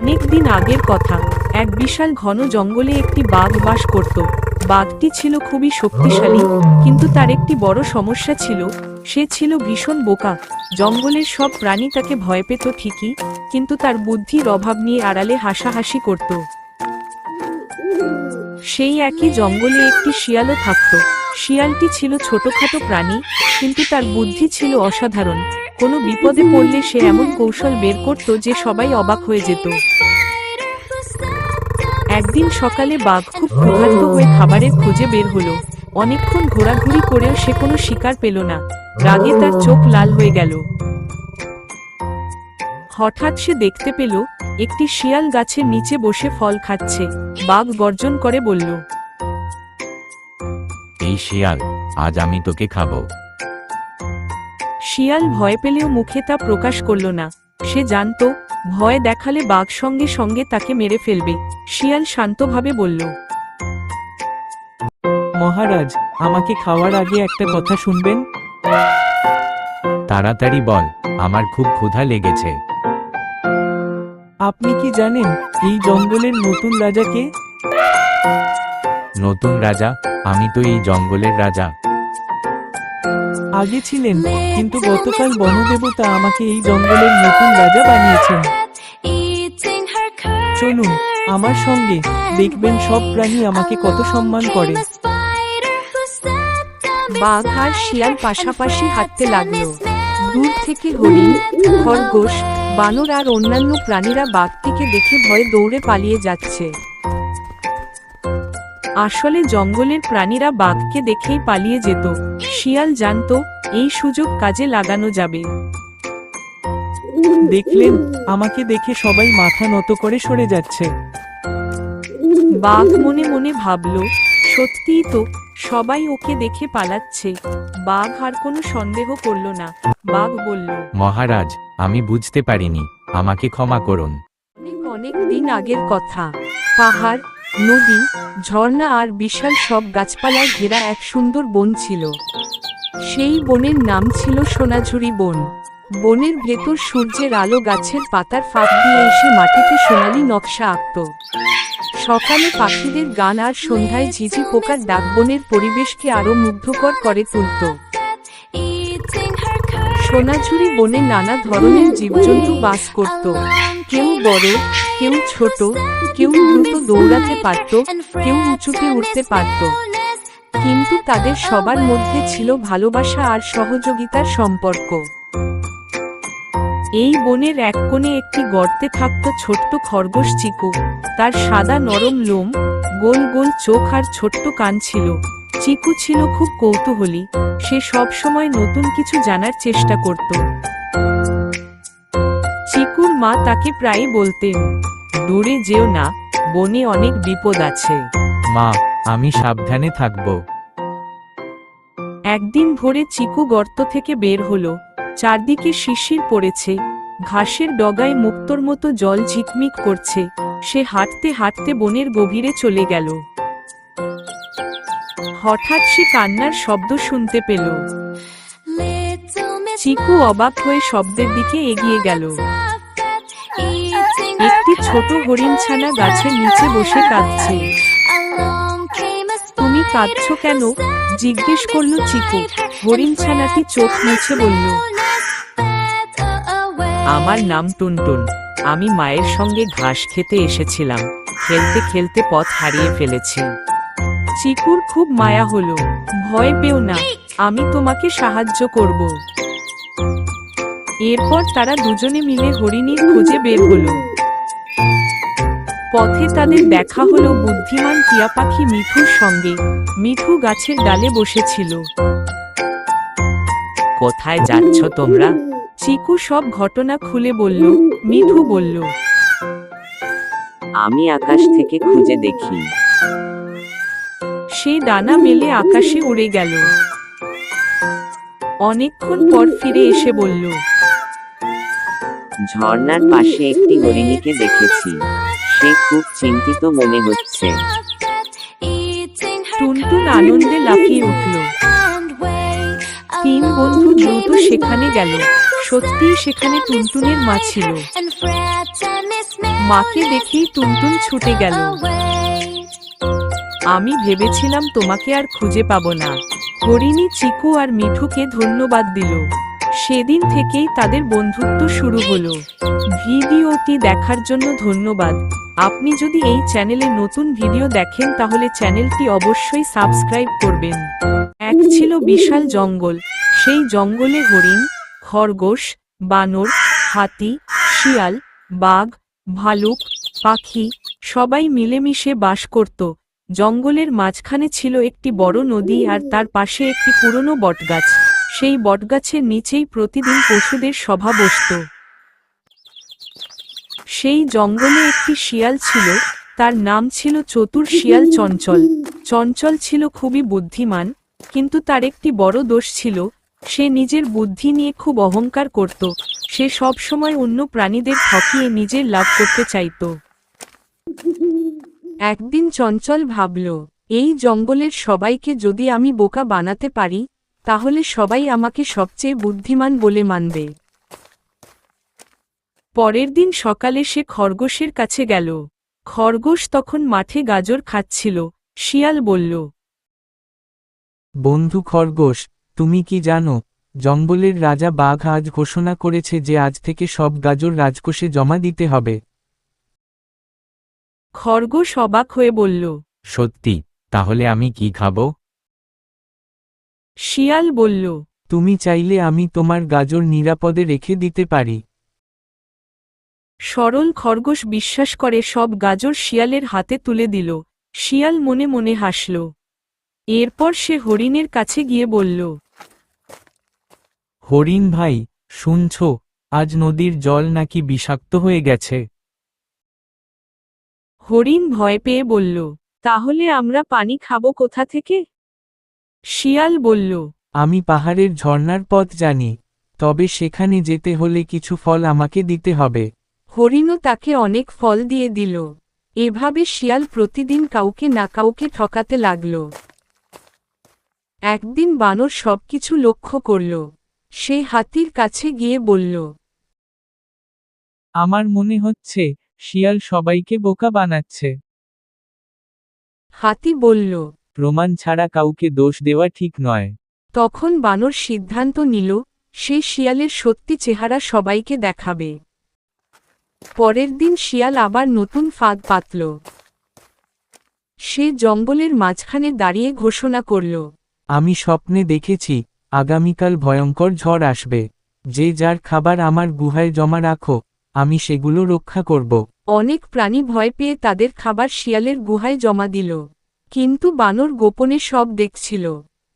অনেক দিন আগের কথা। এক বিশাল ঘন জঙ্গলে একটি বাঘ বাস করত। বাঘটি ছিল খুবই শক্তিশালী, কিন্তু তার একটি বড় সমস্যা ছিল। সে ছিল ভীষণ বোকা। জঙ্গলের সব প্রাণী তাকে ভয় পেত ঠিকই, কিন্তু তার বুদ্ধির অভাব নিয়ে আড়ালে হাসাহাসি করত। সেই একই জঙ্গলে একটি শিয়ালও থাকত। শিয়ালটি ছিল ছোটখাটো প্রাণী, কিন্তু তার বুদ্ধি ছিল অসাধারণ। কোনো বিপদে পড়লে সে এমন কৌশল বের করত যে সবাই অবাক হয়ে যেত। একদিন সকালে বাঘ খুব ক্ষুধার্ত হয়ে খাবারের খোঁজে বের হলো। অনেকক্ষণ ঘোরাঘুরি করেও সে কোনো শিকার পেল না। রাগে তার চোখ লাল হয়ে গেল। হঠাৎ সে দেখতে পেল একটি শিয়াল গাছের নিচে বসে ফল খাচ্ছে। বাঘ গর্জন করে বলল, এই শিয়াল, আজ আমি তোকে খাবো। শিয়াল ভয় পেলেও মুখে তা প্রকাশ করল না। সে জানত ভয় দেখালে বাঘ সঙ্গে সঙ্গে তাকে মেরে ফেলবে। শিয়াল শান্তভাবে বলল, মহারাজ, আমাকে খাওয়ার আগে একটা কথা শুনবেন? তাড়াতাড়ি বল, আমার খুব ক্ষুধা লেগেছে। আপনি কি জানেন এই জঙ্গলের নতুন রাজা কে? নতুন রাজা? আমি তো এই জঙ্গলের রাজা। আগে ছিলেন, কিন্তু গতকাল বনদেবতা আমাকে এই জঙ্গলের নতুন রাজা বানিয়েছেন। চলুন আমার সঙ্গে, দেখবেন সব প্রাণী আমাকে কত সম্মান করে। বাঘ আর শিয়াল পাশাপাশি হাঁটতে লাগলো। দূর থেকে হরিণ, খরগোশ, বানর আর অন্যান্য প্রাণীরা বাঘটিকে দেখে ভয়ে দৌড়ে পালিয়ে যাচ্ছে। আসলে জঙ্গলের প্রাণীরা বাঘকে দেখেই পালিয়ে যেত। শিয়াল জানত এই সুযোগ কাজে লাগানো যাবে। দেখলেন, আমাকে দেখে সবাই মাথা নত করে সরে যাচ্ছে। বাঘ মনে মনে ভাবল, সত্যিই তো, সবাই ওকে দেখে পালাচ্ছে। বাঘ আর কোনো সন্দেহ করল না। বাঘ বলল, মহারাজ, আমি বুঝতে পারিনি, আমাকে ক্ষমা করুন। অনেক দিন আগের কথা। পাহাড়, নদী, ঝর্ণা আর বিশাল সব গাছপালায় ঘেরা এক সুন্দর বন ছিল। সেই বনের নাম ছিল সোনাঝুরি বন। বনের ভেতর সূর্যের আলো গাছের পাতার ফাঁক দিয়ে এসে মাটিতে সোনালি নকশা আঁকত। সকালে পাখিদের গান আর সন্ধ্যায় ঝিঝি পোকার ডাক বনের পরিবেশকে আরো মুগ্ধকর করে তুলত। সোনাঝুরি বনে নানা ধরনের জীবজন্তু বাস করত। কেউ বড়, কেউ ছোট, কেউ দ্রুত দৌড়াতে পারত, কেউ উঁচুতে উঠতে পারত। কিন্তু তাদের সবার মধ্যে ছিল ভালোবাসা আর সহযোগিতার সম্পর্ক। এই বনের এক কোণে একটি গর্তে থাকত ছোট্ট খরগোশ চিকু। তার সাদা নরম লোম, গোল গোল চোখ আর ছোট্ট কান ছিল। চিকু ছিল খুব কৌতূহলী। সে সব সময় নতুন কিছু জানার চেষ্টা করত। চিকুর মা তাকে প্রায়ই বলতেন, দূরে যেও না, বনে অনেক বিপদ আছে। মা, আমি সাবধানে থাকবো। একদিন ভোরে চিকু গর্ত থেকে বের হলো। চারদিকে শিশির পড়েছে, ঘাসের ডগায় মুক্তোর মতো জল ঝিকমিক করছে। সে হাঁটতে হাঁটতে বনের গভীরে চলে গেল। হঠাৎ সে কান্নার শব্দ শুনতে পেল। চিকু অবাক হয়ে শব্দের দিকে এগিয়ে গেল। একটি ছোট হরিণছানা গাছের নিচে বসে কাঁদছে। তুমি কাঁদছো কেন? জিজ্ঞেস করল চিকু। হরিণছানাটি চোখ মুছে বলল, আমার নাম টুনটুন। আমি মায়ের সঙ্গে ঘাস খেতে এসেছিলাম। খেলতে খেলতে পথ হারিয়ে ফেলেছি। চিকুর খুব মায়া হলো। ভয় পেও না, আমি তোমাকে সাহায্য করব। এরপর তারা দুজনে মিলে হরিণীর খোঁজে বের হলো। পথে তাদের দেখা হলো বুদ্ধিমান টিয়া পাখি মিঠুর সঙ্গে। মিঠু গাছের ডালে বসেছিল। কোথায় যাচ্ছ তোমরা? চিকু সব ঘটনা খুলে বলল। মিঠু বলল, আমি আকাশ থেকে খুঁজে দেখি। সে ডানা মেলে আকাশে উড়ে গেল। অনেকক্ষণ পর ফিরে এসে বলল, ঝর্ণার পাশে একটি হরিণীকে দেখেছি। সে খুব চিন্তিত মনে হচ্ছে। টুনটুন আনন্দে লাফিয়ে উঠল। তিন বন্ধু দ্রুত সেখানে গেল। সত্যিই সেখানে টুনটুনের মা ছিল। মাকে দেখেই টুনটুন ছুটে গেল। আমি ভেবেছিলাম তোমাকে আর খুঁজে পাবো না। হরিণী চিকু আর মিঠুকে ধন্যবাদ দিল। সেদিন থেকেই তাদের বন্ধুত্ব শুরু হলো। ভিডিওটি দেখার জন্য ধন্যবাদ। আপনি যদি এই চ্যানেলে নতুন ভিডিও দেখেন তাহলে চ্যানেলটি অবশ্যই সাবস্ক্রাইব করবেন। এক ছিল বিশাল জঙ্গল। সেই জঙ্গলে হরিণ, খরগোশ, বানর, হাতি, শিয়াল, বাঘ, ভালুক, পাখি সবাই মিলেমিশে বাস করত। জঙ্গলের মাঝখানে ছিল একটি বড় নদী আর তার পাশে একটি পুরনো বটগাছ। সেই বটগাছের নিচেই প্রতিদিন পশুদের সভা বসত। সেই জঙ্গলে একটি শিয়াল ছিল, তার নাম ছিল চতুর শিয়াল চঞ্চল। চঞ্চল ছিল খুবই বুদ্ধিমান, কিন্তু তার একটি বড় দোষ ছিল, সে নিজের বুদ্ধি নিয়ে খুব অহংকার করত। সে সব সময় অন্য প্রাণীদের ঠকিয়ে নিজের লাভ করতে চাইত। একদিন চঞ্চল ভাবল, এই জঙ্গলের সবাইকে যদি আমি বোকা বানাতে পারি, তাহলে সবাই আমাকে সবচেয়ে বুদ্ধিমান বলে মানবে। পরের দিন সকালে সে খরগোশের কাছে গেল। খরগোশ তখন মাঠে গাজর খাচ্ছিল। শিয়াল বলল, বন্ধু খরগোশ, তুমি কি জানো, জঙ্গলের রাজা বাঘ আজ ঘোষণা করেছে যে আজ থেকে সব গাজর রাজকোষে জমা দিতে হবে। খরগোশ অবাক হয়ে বলল। সত্যি? তাহলে আমি কি খাবো? শিয়াল বলল, তুমি চাইলে আমি তোমার গাজর নিরাপদে রেখে দিতে পারি। সরল খরগোশ বিশ্বাস করে সব গাজর শিয়ালের হাতে তুলে দিল। শিয়াল মনে মনে হাসল। এরপর সে হরিণের কাছে গিয়ে বলল, হরিণ ভাই, শুনছ, আজ নদীর জল নাকি বিষাক্ত হয়ে গেছে। হরিণ ভয় পেয়ে বলল, তাহলে আমরা পানি খাবো কোথা থেকে? শিয়াল বলল, আমি পাহাড়ের ঝর্ণার পথ জানি, তবে সেখানে যেতে হলে কিছু ফল আমাকে দিতে হবে। হরিণও তাকে অনেক ফল দিয়ে দিল। এভাবে শিয়াল প্রতিদিন কাউকে না কাউকে ঠকাতে লাগল। একদিন বানর সবকিছু লক্ষ্য করল। সে হাতির কাছে গিয়ে বলল, আমার মনে হচ্ছে শিয়াল সবাইকে বোকা বানাচ্ছে। হাতি বলল। প্রমাণ ছাড়া কাউকে দোষ দেওয়া ঠিক নয়। তখন বানর সিদ্ধান্ত নিল, সে শিয়ালের সত্যি চেহারা সবাইকে দেখাবে। পরের দিন শিয়াল আবার নতুন ফাঁদ পাতল। সে জঙ্গলের মাঝখানে দাঁড়িয়ে ঘোষণা করল, আমি স্বপ্নে দেখেছি, আগামীকাল ভয়ঙ্কর ঝড় আসবে। যে যার খাবার আমার গুহায় জমা রাখো, আমি সেগুলো রক্ষা করব। অনেক প্রাণী ভয় পেয়ে তাদের খাবার শিয়ালের গুহায় জমা দিল। কিন্তু বানর গোপনে সব দেখছিল।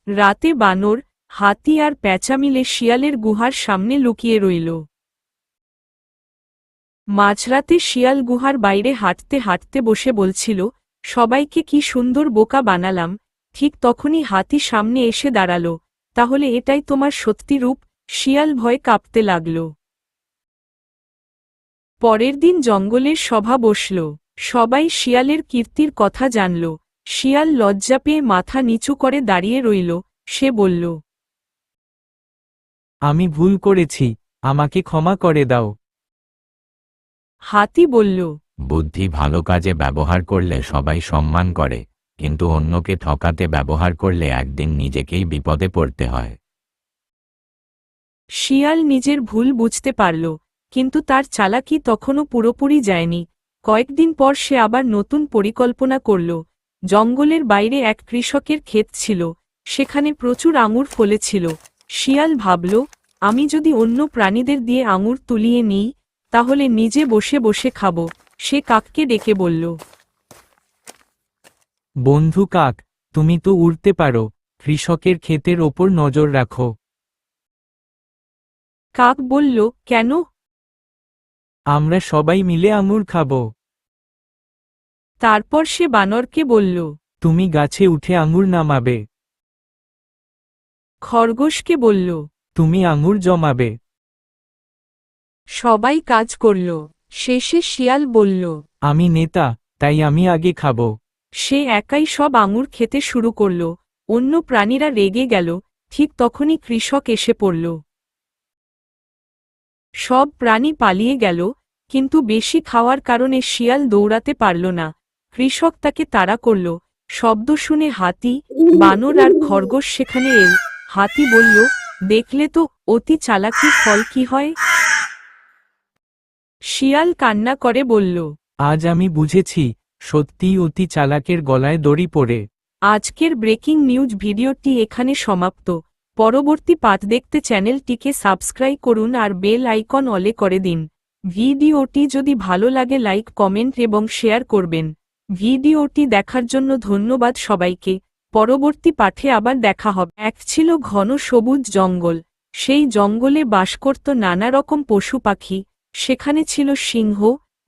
রাতে বানর, হাতি আর প্যাঁচা মিলে শিয়ালের গুহার সামনে লুকিয়ে রইল। মাঝরাতে শিয়াল গুহার বাইরে হাঁটতে হাঁটতে বসে বলছিল, সবাইকে কি সুন্দর বোকা বানালাম। ঠিক তখনই হাতি সামনে এসে দাঁড়াল। তাহলে এটাই তোমার সত্যি রূপ? শিয়াল ভয়ে কাঁপতে লাগল। পরের দিন জঙ্গলের সভা বসল। সবাই শিয়ালের কীর্তির কথা জানল। শিয়াল লজ্জা পেয়ে মাথা নিচু করে দাঁড়িয়ে রইল। সে বলল, আমি ভুল করেছি, আমাকে ক্ষমা করে দাও। হাতি বলল, বুদ্ধি ভালো কাজে ব্যবহার করলে সবাই সম্মান করে, কিন্তু অন্যকে ঠকাতে ব্যবহার করলে একদিন নিজেকেই বিপদে পড়তে হয়। শিয়াল নিজের ভুল বুঝতে পারল, কিন্তু তার চালাকি তখনও পুরোপুরি যায়নি। কয়েকদিন পর সে আবার নতুন পরিকল্পনা করল। জঙ্গলের বাইরে এক কৃষকের ক্ষেত ছিল, সেখানে প্রচুর আঙুর ফলেছিল। শিয়াল ভাবল, আমি যদি অন্য প্রাণীদের দিয়ে আঙুর তুলিয়ে নিই, তাহলে নিজে বসে বসে খাব। সে কাককে ডেকে বলল, বন্ধু কাক, তুমি তো উড়তে পারো, কৃষকের ক্ষেতের ওপর নজর রাখো। কাক বলল, কেন? আমরা সবাই মিলে আঙুর খাবো। তারপর সে বানরকে বলল, তুমি গাছে উঠে আঙুর নামাবে। খরগোশকে বলল, তুমি আঙুর জমাবে। সবাই কাজ করল। শেষে শিয়াল বলল, আমি নেতা, তাই আমি আগে খাবো। সে একাই সব আঙুর খেতে শুরু করল। অন্য প্রাণীরা রেগে গেল। ঠিক তখনই কৃষক এসে পড়ল। সব প্রাণী পালিয়ে গেল, কিন্তু বেশি খাওয়ার কারণে শিয়াল দৌড়াতে পারল না। কৃষক তাকে তাড়া করল। শব্দ শুনে হাতি, বানর আর খরগোশ সেখানে এল। হাতি বলল, দেখলে তো অতি চালাকির ফল কি হয়। শিয়াল কান্না করে বলল, আজ আমি বুঝেছি, সত্যিই অতি চালাকের গলায় দড়ি পড়ে। আজকের ব্রেকিং নিউজ ভিডিওটি এখানে সমাপ্ত। পরবর্তী পাঠ দেখতে চ্যানেলটিকে সাবস্ক্রাইব করুন আর বেল আইকন অলে করে দিন। ভিডিওটি যদি ভালো লাগে লাইক কমেন্ট এবং শেয়ার করবেন। ভিডিওটি দেখার জন্য ধন্যবাদ সবাইকে। পরবর্তী পাঠে আবার দেখা হবে। এক ছিল ঘন সবুজ জঙ্গল। সেই জঙ্গলে বাস করত নানা রকম পশু পাখি। সেখানে ছিল সিংহ,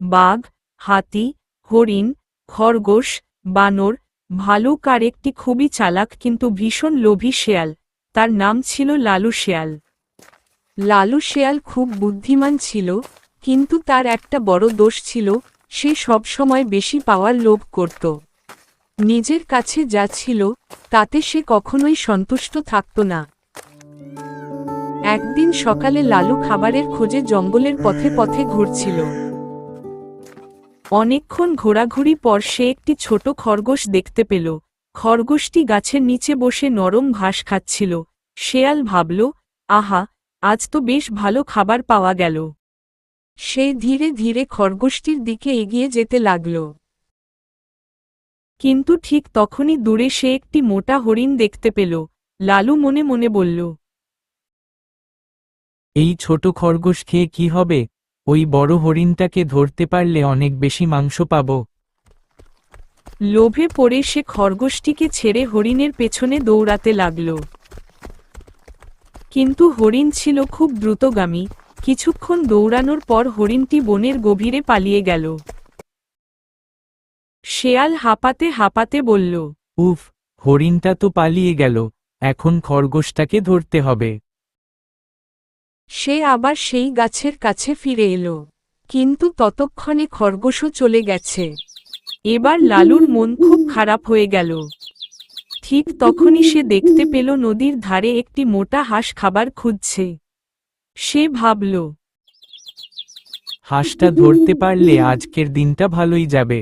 বাঘ, হাতি, হরিণ, খরগোশ, বানর, ভালুক আর একটি খুবই চালাক কিন্তু ভীষণ লোভী শেয়াল। তার নাম ছিল লালু শেয়াল। লালু শেয়াল খুব বুদ্ধিমান ছিল, কিন্তু তার একটা বড় দোষ ছিল, সে সবসময় বেশি পাওয়ার লোভ করত। নিজের কাছে যা ছিল তাতে সে কখনোই সন্তুষ্ট থাকত না। একদিন সকালে লালু খাবারের খোঁজে জঙ্গলের পথে পথে ঘুরছিল। অনেকক্ষণ ঘোরাঘুরি পর সে একটি ছোট খরগোশ দেখতে পেল। খরগোশটি গাছের নিচে বসে নরম ঘাস খাচ্ছিল। শেয়াল ভাবল, আহা, আজ তো বেশ ভালো খাবার পাওয়া গেল। সে ধীরে ধীরে খরগোশটির দিকে এগিয়ে যেতে লাগল। কিন্তু ঠিক তখনই দূরে সে একটি মোটা হরিণ দেখতে পেল। লালু মনে মনে বলল, এই ছোট খরগোশ খেয়ে কি হবে? ওই বড় হরিণটাকে ধরতে পারলে অনেক বেশি মাংস পাব। লোভে পড়ে সে খরগোশটিকে ছেড়ে হরিণের পেছনে দৌড়াতে লাগল। কিন্তু হরিণ ছিল খুব দ্রুতগামী। কিছুক্ষণ দৌড়ানোর পর হরিণটি বনের গভীরে পালিয়ে গেল। শেয়াল হাঁপাতে হাঁপাতে বলল, উফ, হরিণটা তো পালিয়ে গেল, এখন খরগোশটাকে ধরতে হবে। সে আবার সেই গাছের কাছে ফিরে এলো, কিন্তু ততক্ষণে খরগোশও চলে গেছে। এবার লালুর মন খুব খারাপ হয়ে গেল। ঠিক তখনই সে দেখতে পেল নদীর ধারে একটি মোটা হাঁস খাবার খুঁজছে। সে ভাবল, হাঁসটা ধরতে পারলে আজকের দিনটা ভালোই যাবে।